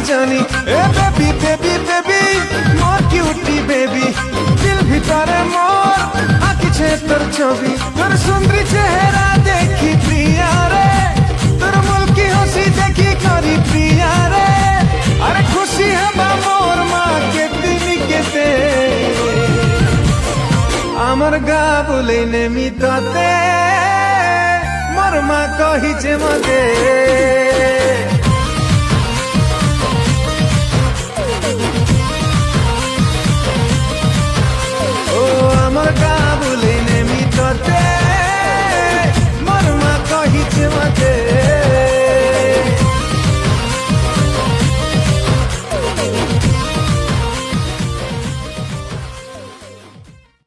जानी ए baby baby baby मोर cutie baby दिल भितरे मोर आँखी तोर छवि तोर सुंदरी चेहरा देखी प्रिया रे तोर मुल्की हंसी देखी करी प्रिया रे अरे खुशी है मोर माँ के दिन के आमर गा बोले ने मिताते मोर माँ कही जे मते